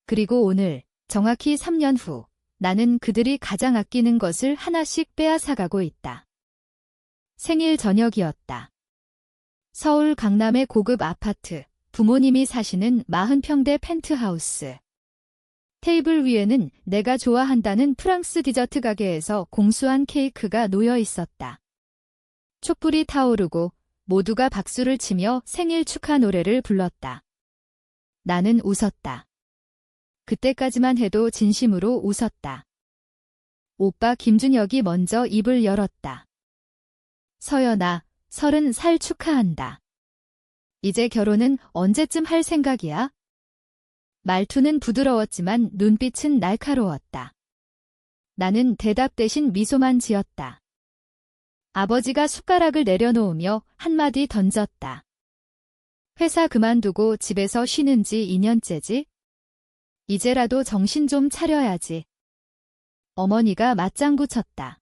그리고 오늘, 정확히 3년 후, 나는 그들이 가장 아끼는 것을 하나씩 빼앗아가고 있다. 생일 저녁이었다. 서울 강남의 고급 아파트, 부모님이 사시는 40평대 펜트하우스. 테이블 위에는 내가 좋아한다는 프랑스 디저트 가게에서 공수한 케이크가 놓여 있었다. 촛불이 타오르고 모두가 박수를 치며 생일 축하 노래를 불렀다. 나는 웃었다. 그때까지만 해도 진심으로 웃었다. 오빠 김준혁이 먼저 입을 열었다. 서연아, 30살 축하한다. 이제 결혼은 언제쯤 할 생각이야? 말투는 부드러웠지만 눈빛은 날카로웠다. 나는 대답 대신 미소만 지었다. 아버지가 숟가락을 내려놓으며 한마디 던졌다. 회사 그만두고 집에서 쉬는 지 2년째지? 이제라도 정신 좀 차려야지. 어머니가 맞장구 쳤다.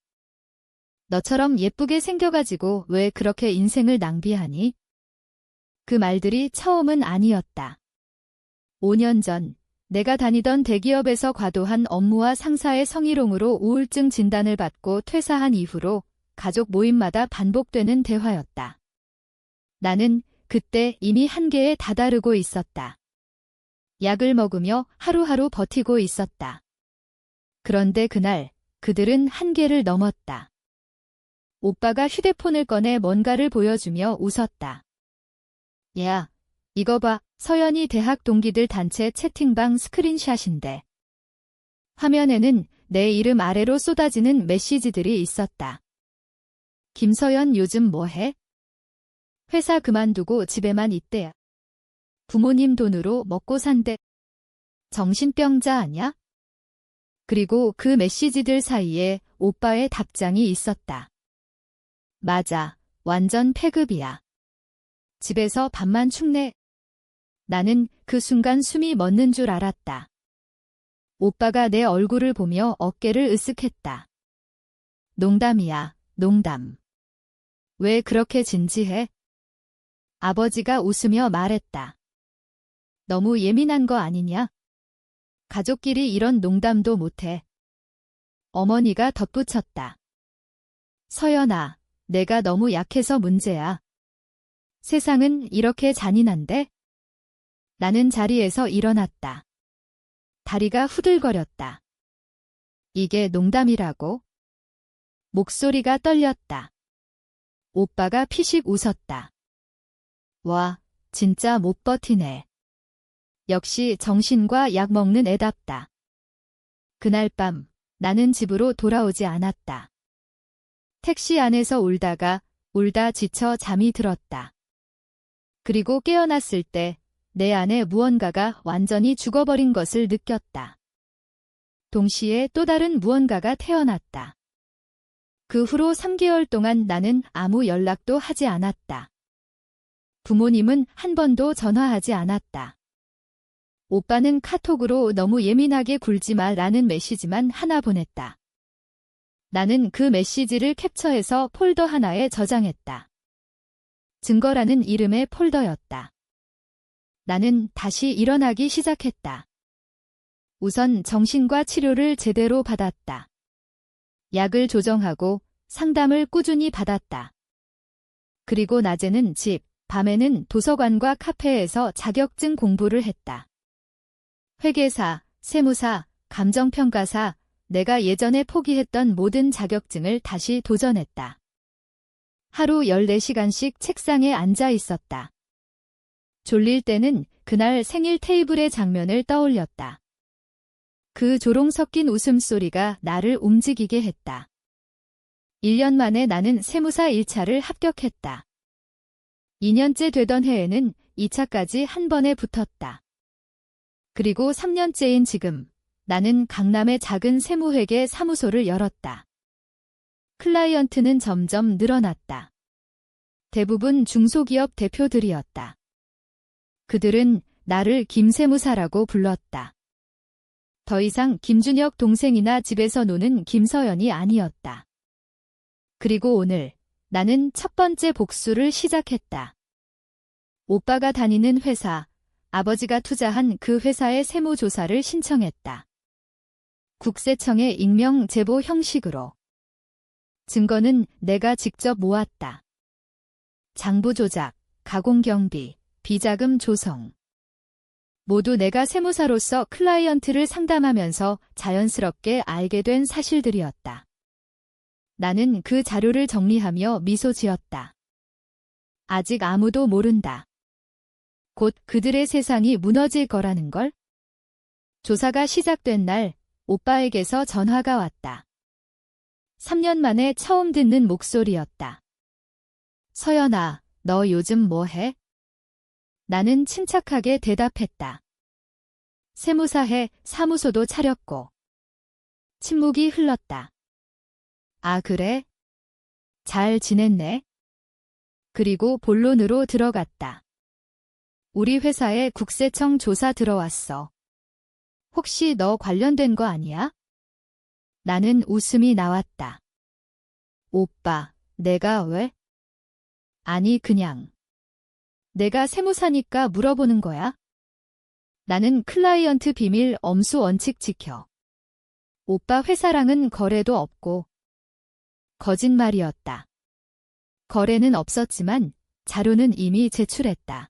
너처럼 예쁘게 생겨가지고 왜 그렇게 인생을 낭비하니? 그 말들이 처음은 아니었다. 5년 전 내가 다니던 대기업에서 과도한 업무와 상사의 성희롱으로 우울증 진단을 받고 퇴사한 이후로 가족 모임마다 반복되는 대화였다. 나는 그때 이미 한계에 다다르고 있었다. 약을 먹으며 하루하루 버티고 있었다. 그런데 그날 그들은 한계를 넘었다. 오빠가 휴대폰을 꺼내 뭔가를 보여주며 웃었다. 야, 이거 봐, 서연이 대학 동기들 단체 채팅방 스크린샷인데. 화면에는 내 이름 아래로 쏟아지는 메시지들이 있었다. 김서연 요즘 뭐해? 회사 그만두고 집에만 있대. 부모님 돈으로 먹고 산대. 정신병자 아냐? 그리고 그 메시지들 사이에 오빠의 답장이 있었다. 맞아, 완전 패급이야. 집에서 밥만 축내. 나는 그 순간 숨이 멎는 줄 알았다. 오빠가 내 얼굴을 보며 어깨를 으쓱했다. 농담이야, 농담. 왜 그렇게 진지해? 아버지가 웃으며 말했다. 너무 예민한 거 아니냐? 가족끼리 이런 농담도 못해. 어머니가 덧붙였다. 서연아, 내가 너무 약해서 문제야. 세상은 이렇게 잔인한데? 나는 자리에서 일어났다. 다리가 후들거렸다. 이게 농담이라고? 목소리가 떨렸다. 오빠가 피식 웃었다. 와, 진짜 못 버티네. 역시 정신과 약 먹는 애답다. 그날 밤 나는 집으로 돌아오지 않았다. 택시 안에서 울다 지쳐 잠이 들었다. 그리고 깨어났을 때 내 안에 무언가가 완전히 죽어버린 것을 느꼈다. 동시에 또 다른 무언가가 태어났다. 그 후로 3개월 동안 나는 아무 연락도 하지 않았다. 부모님은 한 번도 전화하지 않았다. 오빠는 카톡으로 너무 예민하게 굴지 마라는 메시지만 하나 보냈다. 나는 그 메시지를 캡처해서 폴더 하나에 저장했다. 증거라는 이름의 폴더였다. 나는 다시 일어나기 시작했다. 우선 정신과 치료를 제대로 받았다. 약을 조정하고 상담을 꾸준히 받았다. 그리고 낮에는 집, 밤에는 도서관과 카페에서 자격증 공부를 했다. 회계사, 세무사, 감정평가사, 내가 예전에 포기했던 모든 자격증을 다시 도전했다. 하루 14시간씩 책상에 앉아 있었다. 졸릴 때는 그날 생일 테이블의 장면을 떠올렸다. 그 조롱 섞인 웃음소리가 나를 움직이게 했다. 1년 만에 나는 세무사 1차를 합격했다. 2년째 되던 해에는 2차까지 한 번에 붙었다. 그리고 3년째인 지금 나는 강남의 작은 세무회계 사무소를 열었다. 클라이언트는 점점 늘어났다. 대부분 중소기업 대표들이었다. 그들은 나를 김세무사라고 불렀다. 더 이상 김준혁 동생이나 집에서 노는 김서연이 아니었다. 그리고 오늘 나는 첫 번째 복수를 시작했다. 오빠가 다니는 회사, 아버지가 투자한 그 회사의 세무조사를 신청했다. 국세청에 익명 제보 형식으로. 증거는 내가 직접 모았다. 장부 조작, 가공경비, 비자금 조성. 모두 내가 세무사로서 클라이언트를 상담하면서 자연스럽게 알게 된 사실들이었다. 나는 그 자료를 정리하며 미소 지었다. 아직 아무도 모른다. 곧 그들의 세상이 무너질 거라는 걸. 조사가 시작된 날 오빠에게서 전화가 왔다. 3년 만에 처음 듣는 목소리였다. 서연아, 너 요즘 뭐 해? 나는 침착하게 대답했다. 세무사해, 사무소도 차렸고. 침묵이 흘렀다. 아, 그래? 잘 지냈네? 그리고 본론으로 들어갔다. 우리 회사에 국세청 조사 들어왔어. 혹시 너 관련된 거 아니야? 나는 웃음이 나왔다. 오빠, 내가 왜? 아니, 그냥. 내가 세무사니까 물어보는 거야. 나는 클라이언트 비밀 엄수 원칙 지켜. 오빠 회사랑은 거래도 없고. 거짓말이었다. 거래는 없었지만 자료는 이미 제출했다.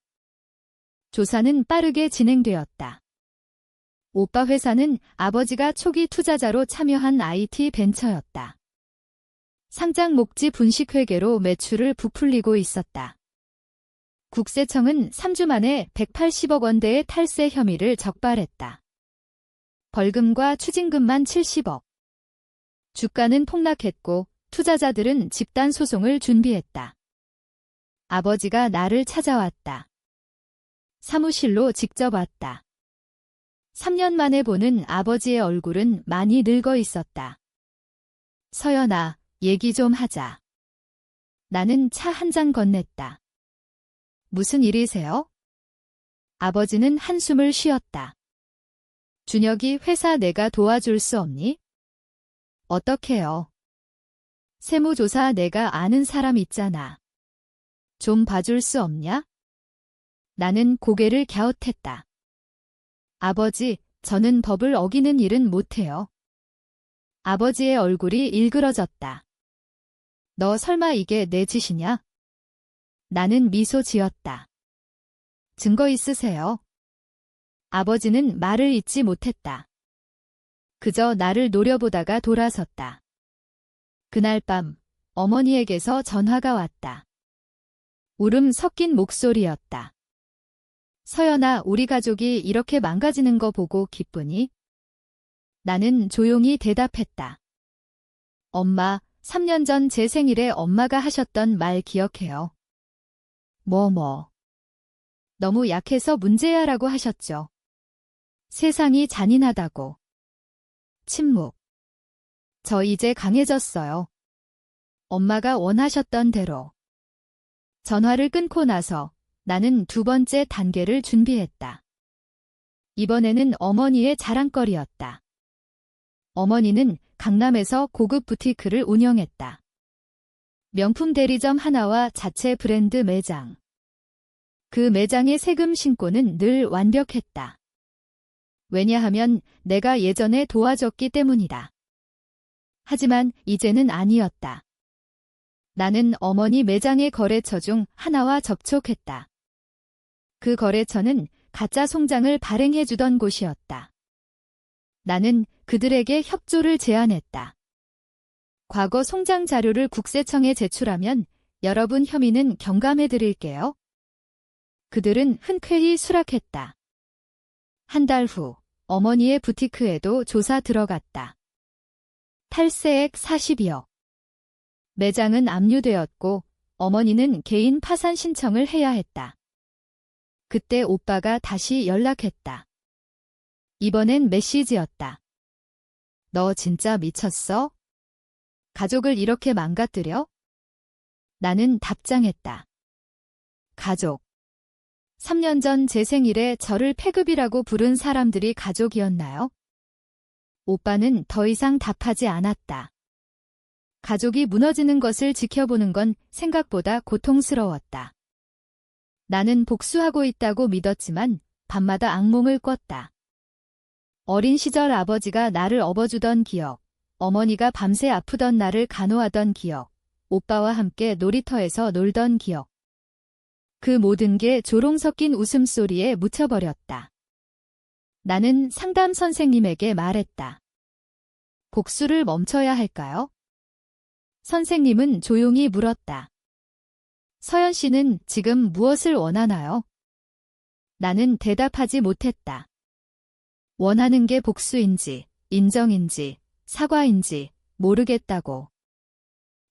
조사는 빠르게 진행되었다. 오빠 회사는 아버지가 초기 투자자로 참여한 IT 벤처였다. 상장 목지 분식회계로 매출을 부풀리고 있었다. 국세청은 3주 만에 180억 원대의 탈세 혐의를 적발했다. 벌금과 추징금만 70억. 주가는 폭락했고 투자자들은 집단 소송을 준비했다. 아버지가 나를 찾아왔다. 사무실로 직접 왔다. 3년 만에 보는 아버지의 얼굴은 많이 늙어 있었다. 서연아, 얘기 좀 하자. 나는 차 한 잔 건넸다. 무슨 일이세요? 아버지는 한숨을 쉬었다. 준혁이 회사 내가 도와줄 수 없니? 어떡해요? 세무조사 내가 아는 사람 있잖아. 좀 봐줄 수 없냐? 나는 고개를 갸웃했다. 아버지, 저는 법을 어기는 일은 못해요. 아버지의 얼굴이 일그러졌다. 너 설마 이게 내 짓이냐? 나는 미소 지었다. 증거 있으세요? 아버지는 말을 잇지 못했다. 그저 나를 노려보다가 돌아섰다. 그날 밤 어머니에게서 전화가 왔다. 울음 섞인 목소리였다. 서연아, 우리 가족이 이렇게 망가지는 거 보고 기쁘니? 나는 조용히 대답했다. 엄마, 3년 전 제 생일에 엄마가 하셨던 말 기억해요. 뭐. 너무 약해서 문제야라고 하셨죠. 세상이 잔인하다고. 침묵. 저 이제 강해졌어요. 엄마가 원하셨던 대로. 전화를 끊고 나서 나는 두 번째 단계를 준비했다. 이번에는 어머니의 자랑거리였다. 어머니는 강남에서 고급 부티크를 운영했다. 명품 대리점 하나와 자체 브랜드 매장. 그 매장의 세금 신고는 늘 완벽했다. 왜냐하면 내가 예전에 도와줬기 때문이다. 하지만 이제는 아니었다. 나는 어머니 매장의 거래처 중 하나와 접촉했다. 그 거래처는 가짜 송장을 발행해주던 곳이었다. 나는 그들에게 협조를 제안했다. 과거 송장 자료를 국세청에 제출하면 여러분 혐의는 경감해드릴게요. 그들은 흔쾌히 수락했다. 한 달 후 어머니의 부티크에도 조사 들어갔다. 탈세액 42억. 매장은 압류되었고 어머니는 개인 파산 신청을 해야 했다. 그때 오빠가 다시 연락했다. 이번엔 메시지였다. 너 진짜 미쳤어? 가족을 이렇게 망가뜨려? 나는 답장했다. 가족. 3년 전 제 생일에 저를 패급이라고 부른 사람들이 가족이었나요? 오빠는 더 이상 답하지 않았다. 가족이 무너지는 것을 지켜보는 건 생각보다 고통스러웠다. 나는 복수하고 있다고 믿었지만 밤마다 악몽을 꿨다. 어린 시절 아버지가 나를 업어주던 기억, 어머니가 밤새 아프던 나를 간호하던 기억, 오빠와 함께 놀이터에서 놀던 기억. 그 모든 게 조롱 섞인 웃음소리에 묻혀버렸다. 나는 상담 선생님에게 말했다. 복수를 멈춰야 할까요? 선생님은 조용히 물었다. 서연 씨는 지금 무엇을 원하나요? 나는 대답하지 못했다. 원하는 게 복수인지, 인정인지, 사과인지 모르겠다고.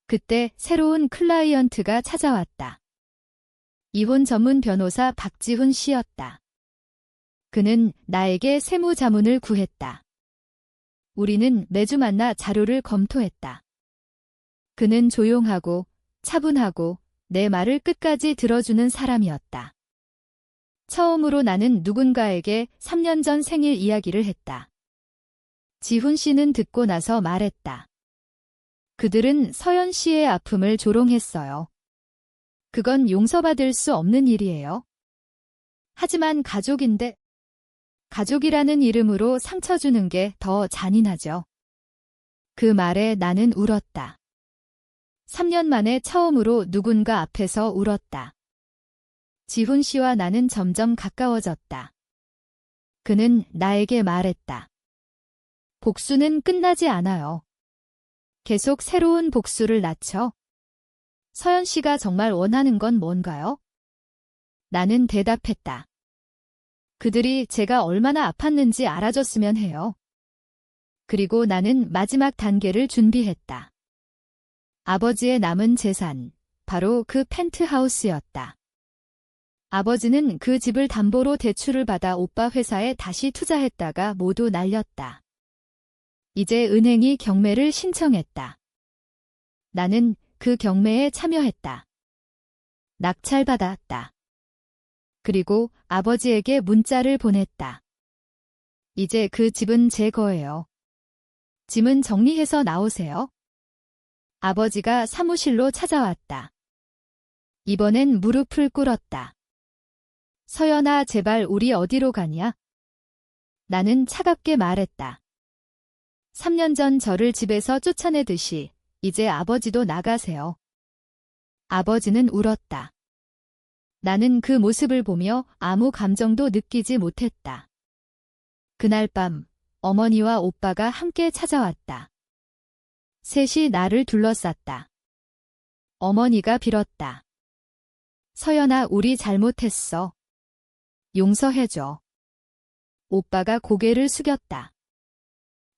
그때 새로운 클라이언트가 찾아왔다. 이혼 전문 변호사 박지훈 씨였다. 그는 나에게 세무자문을 구했다. 우리는 매주 만나 자료를 검토했다. 그는 조용하고 차분하고 내 말을 끝까지 들어주는 사람이었다. 처음으로 나는 누군가에게 3년 전 생일 이야기를 했다. 지훈 씨는 듣고 나서 말했다. 그들은 서연 씨의 아픔을 조롱했어요. 그건 용서받을 수 없는 일이에요. 하지만 가족인데, 가족이라는 이름으로 상처 주는 게 더 잔인하죠. 그 말에 나는 울었다. 3년 만에 처음으로 누군가 앞에서 울었다. 지훈 씨와 나는 점점 가까워졌다. 그는 나에게 말했다. 복수는 끝나지 않아요. 계속 새로운 복수를 낳죠. 서연 씨가 정말 원하는 건 뭔가요? 나는 대답했다. 그들이 제가 얼마나 아팠는지 알아줬으면 해요. 그리고 나는 마지막 단계를 준비했다. 아버지의 남은 재산, 바로 그 펜트하우스였다. 아버지는 그 집을 담보로 대출을 받아 오빠 회사에 다시 투자했다가 모두 날렸다. 이제 은행이 경매를 신청했다. 나는 그 경매에 참여했다. 낙찰받았다. 그리고 아버지에게 문자를 보냈다. 이제 그 집은 제 거예요. 짐은 정리해서 나오세요. 아버지가 사무실로 찾아왔다. 이번엔 무릎을 꿇었다. 서연아, 제발 우리 어디로 가냐? 나는 차갑게 말했다. 3년 전 저를 집에서 쫓아내듯이 이제 아버지도 나가세요. 아버지는 울었다. 나는 그 모습을 보며 아무 감정도 느끼지 못했다. 그날 밤 어머니와 오빠가 함께 찾아왔다. 셋이 나를 둘러쌌다. 어머니가 빌었다. 서연아, 우리 잘못했어. 용서해줘. 오빠가 고개를 숙였다.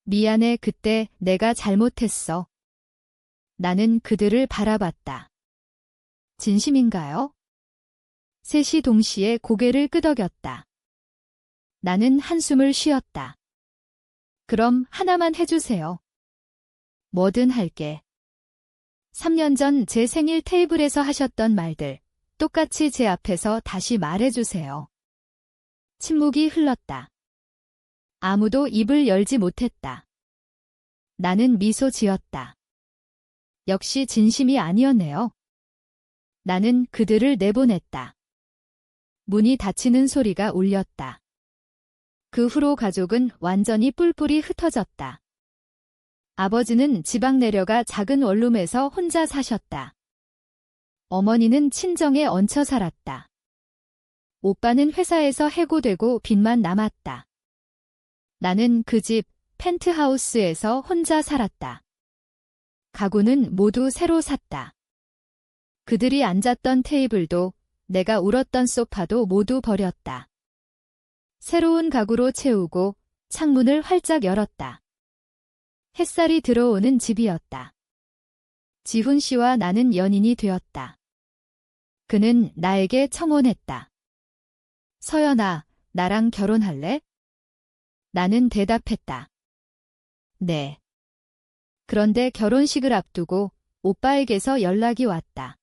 미안해, 그때 내가 잘못했어. 나는 그들을 바라봤다. 진심인가요? 셋이 동시에 고개를 끄덕였다. 나는 한숨을 쉬었다. 그럼 하나만 해주세요. 뭐든 할게. 3년 전 제 생일 테이블에서 하셨던 말들, 똑같이 제 앞에서 다시 말해주세요. 침묵이 흘렀다. 아무도 입을 열지 못했다. 나는 미소 지었다. 역시 진심이 아니었네요. 나는 그들을 내보냈다. 문이 닫히는 소리가 울렸다. 그 후로 가족은 완전히 뿔뿔이 흩어졌다. 아버지는 지방 내려가 작은 원룸에서 혼자 사셨다. 어머니는 친정에 얹혀 살았다. 오빠는 회사에서 해고되고 빚만 남았다. 나는 그 집 펜트하우스에서 혼자 살았다. 가구는 모두 새로 샀다. 그들이 앉았던 테이블도 내가 울었던 소파도 모두 버렸다. 새로운 가구로 채우고 창문을 활짝 열었다. 햇살이 들어오는 집이었다. 지훈 씨와 나는 연인이 되었다. 그는 나에게 청혼했다. 서연아, 나랑 결혼할래? 나는 대답했다. 네. 그런데 결혼식을 앞두고 오빠에게서 연락이 왔다.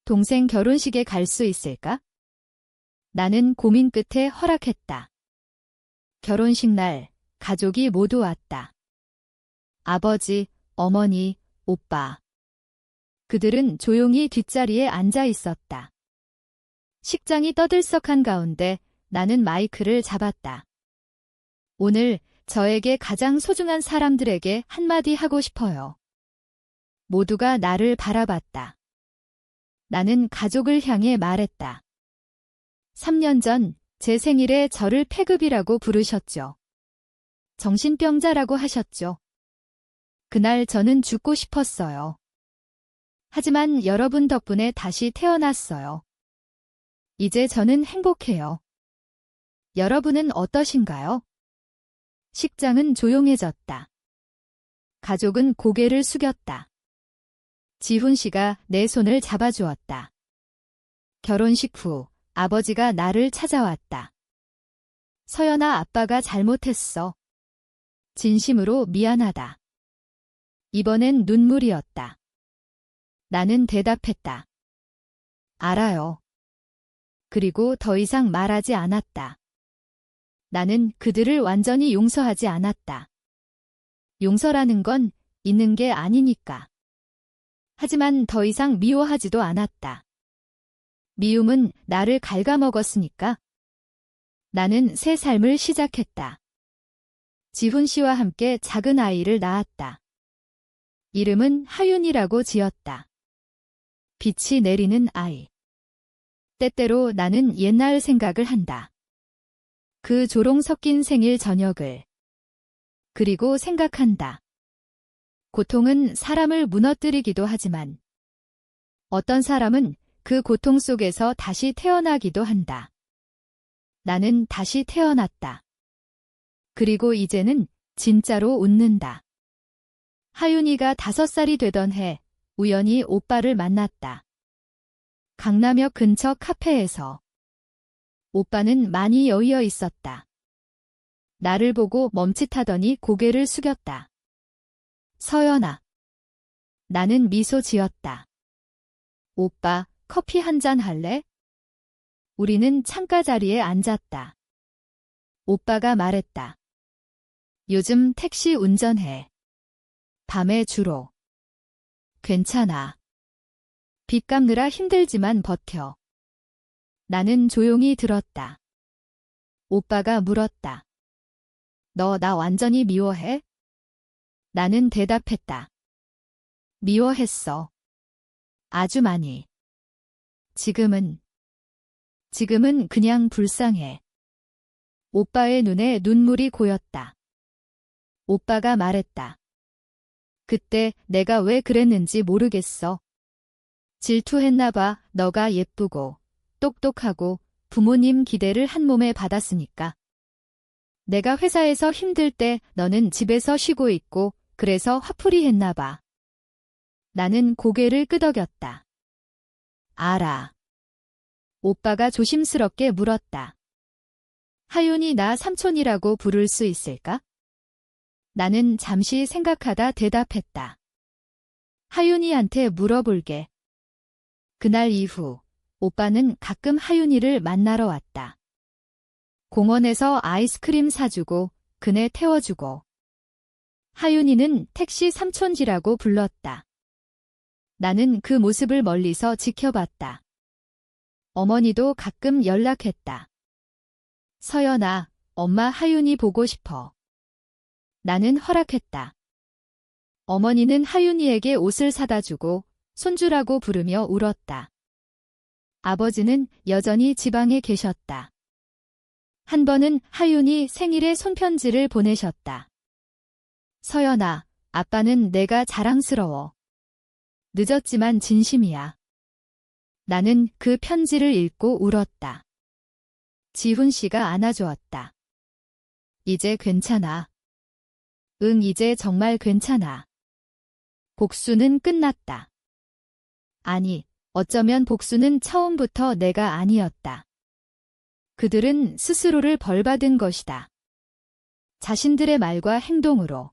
동생 결혼식에 갈 수 있을까? 나는 고민 끝에 허락했다. 결혼식 날 가족이 모두 왔다. 아버지, 어머니, 오빠. 그들은 조용히 뒷자리에 앉아 있었다. 식장이 떠들썩한 가운데 나는 마이크를 잡았다. 오늘 저에게 가장 소중한 사람들에게 한마디 하고 싶어요. 모두가 나를 바라봤다. 나는 가족을 향해 말했다. 3년 전 제 생일에 저를 폐급이라고 부르셨죠. 정신병자라고 하셨죠. 그날 저는 죽고 싶었어요. 하지만 여러분 덕분에 다시 태어났어요. 이제 저는 행복해요. 여러분은 어떠신가요? 식장은 조용해졌다. 가족은 고개를 숙였다. 지훈 씨가 내 손을 잡아주었다. 결혼식 후 아버지가 나를 찾아왔다. 서연아, 아빠가 잘못했어. 진심으로 미안하다. 이번엔 눈물이었다. 나는 대답했다. 알아요. 그리고 더 이상 말하지 않았다. 나는 그들을 완전히 용서하지 않았다. 용서라는 건 있는 게 아니니까. 하지만 더 이상 미워하지도 않았다. 미움은 나를 갉아먹었으니까. 나는 새 삶을 시작했다. 지훈 씨와 함께 작은 아이를 낳았다. 이름은 하윤이라고 지었다. 빛이 내리는 아이. 때때로 나는 옛날 생각을 한다. 그 조롱 섞인 생일 저녁을. 그리고 생각한다. 고통은 사람을 무너뜨리기도 하지만 어떤 사람은 그 고통 속에서 다시 태어나기도 한다. 나는 다시 태어났다. 그리고 이제는 진짜로 웃는다. 하윤이가 5살이 되던 해 우연히 오빠를 만났다. 강남역 근처 카페에서. 오빠는 많이 여의어 있었다. 나를 보고 멈칫하더니 고개를 숙였다. 서연아. 나는 미소 지었다. 오빠, 커피 한 잔 할래? 우리는 창가 자리에 앉았다. 오빠가 말했다. 요즘 택시 운전해. 밤에 주로. 괜찮아. 빚 갚느라 힘들지만 버텨. 나는 조용히 들었다. 오빠가 물었다. 너 나 완전히 미워해? 나는 대답했다. 미워했어. 아주 많이. 지금은 그냥 불쌍해. 오빠의 눈에 눈물이 고였다. 오빠가 말했다. 그때 내가 왜 그랬는지 모르겠어. 질투했나 봐. 너가 예쁘고 똑똑하고 부모님 기대를 한 몸에 받았으니까. 내가 회사에서 힘들 때 너는 집에서 쉬고 있고 그래서 화풀이 했나 봐. 나는 고개를 끄덕였다. 알아. 오빠가 조심스럽게 물었다. 하윤이 나 삼촌이라고 부를 수 있을까? 나는 잠시 생각하다 대답했다. 하윤이한테 물어볼게. 그날 이후 오빠는 가끔 하윤이를 만나러 왔다. 공원에서 아이스크림 사주고 그네 태워주고. 하윤이는 택시 삼촌지라고 불렀다. 나는 그 모습을 멀리서 지켜봤다. 어머니도 가끔 연락했다. 서연아, 엄마 하윤이 보고 싶어. 나는 허락했다. 어머니는 하윤이에게 옷을 사다 주고 손주라고 부르며 울었다. 아버지는 여전히 지방에 계셨다. 한 번은 하윤이 생일에 손편지를 보내셨다. 서연아, 아빠는 내가 자랑스러워. 늦었지만 진심이야. 나는 그 편지를 읽고 울었다. 지훈 씨가 안아주었다. 이제 괜찮아. 응, 이제 정말 괜찮아. 복수는 끝났다. 아니, 어쩌면 복수는 처음부터 내가 아니었다. 그들은 스스로를 벌받은 것이다. 자신들의 말과 행동으로.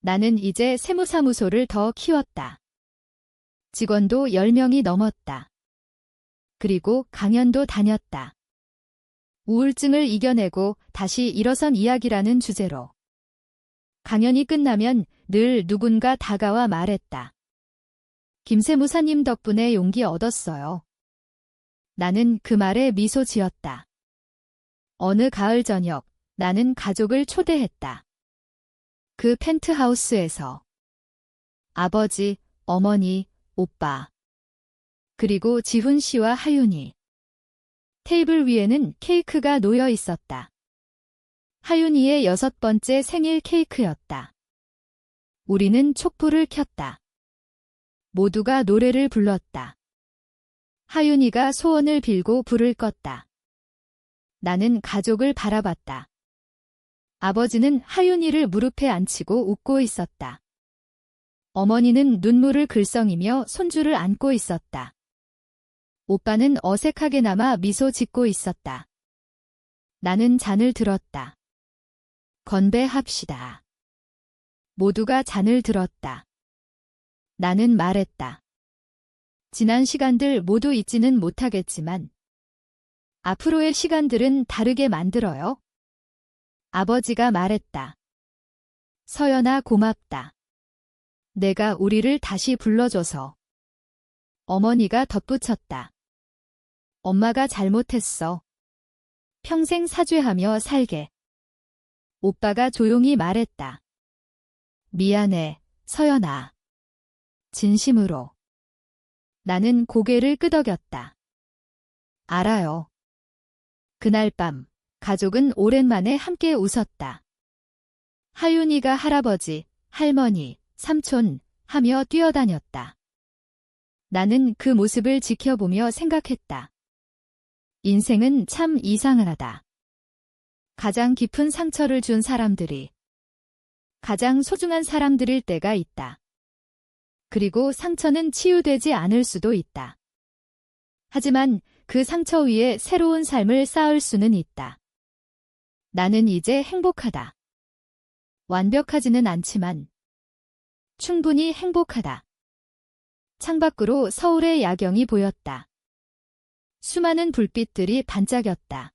나는 이제 세무사무소를 더 키웠다. 직원도 10명이 넘었다. 그리고 강연도 다녔다. 우울증을 이겨내고 다시 일어선 이야기라는 주제로. 강연이 끝나면 늘 누군가 다가와 말했다. 김세무사님 덕분에 용기 얻었어요. 나는 그 말에 미소 지었다. 어느 가을 저녁, 나는 가족을 초대했다. 그 펜트하우스에서 아버지, 어머니, 오빠, 그리고 지훈 씨와 하윤이. 테이블 위에는 케이크가 놓여 있었다. 하윤이의 6번째 생일 케이크였다. 우리는 촛불을 켰다. 모두가 노래를 불렀다. 하윤이가 소원을 빌고 불을 껐다. 나는 가족을 바라봤다. 아버지는 하윤이를 무릎에 앉히고 웃고 있었다. 어머니는 눈물을 글썽이며 손주를 안고 있었다. 오빠는 어색하게나마 미소 짓고 있었다. 나는 잔을 들었다. 건배합시다. 모두가 잔을 들었다. 나는 말했다. 지난 시간들 모두 잊지는 못하겠지만 앞으로의 시간들은 다르게 만들어요. 아버지가 말했다. 서연아 고맙다. 내가 우리를 다시 불러줘서. 어머니가 덧붙였다. 엄마가 잘못했어. 평생 사죄하며 살게. 오빠가 조용히 말했다. 미안해, 서연아. 진심으로. 나는 고개를 끄덕였다. 알아요. 그날 밤, 가족은 오랜만에 함께 웃었다. 하윤이가 할아버지, 할머니, 삼촌 하며 뛰어다녔다. 나는 그 모습을 지켜보며 생각했다. 인생은 참 이상하다. 가장 깊은 상처를 준 사람들이 가장 소중한 사람들일 때가 있다. 그리고 상처는 치유되지 않을 수도 있다. 하지만 그 상처 위에 새로운 삶을 쌓을 수는 있다. 나는 이제 행복하다. 완벽하지는 않지만 충분히 행복하다. 창밖으로 서울의 야경이 보였다. 수많은 불빛들이 반짝였다.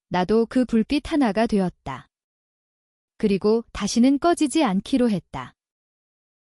나도 그 불빛 하나가 되었다. 그리고 다시는 꺼지지 않기로 했다.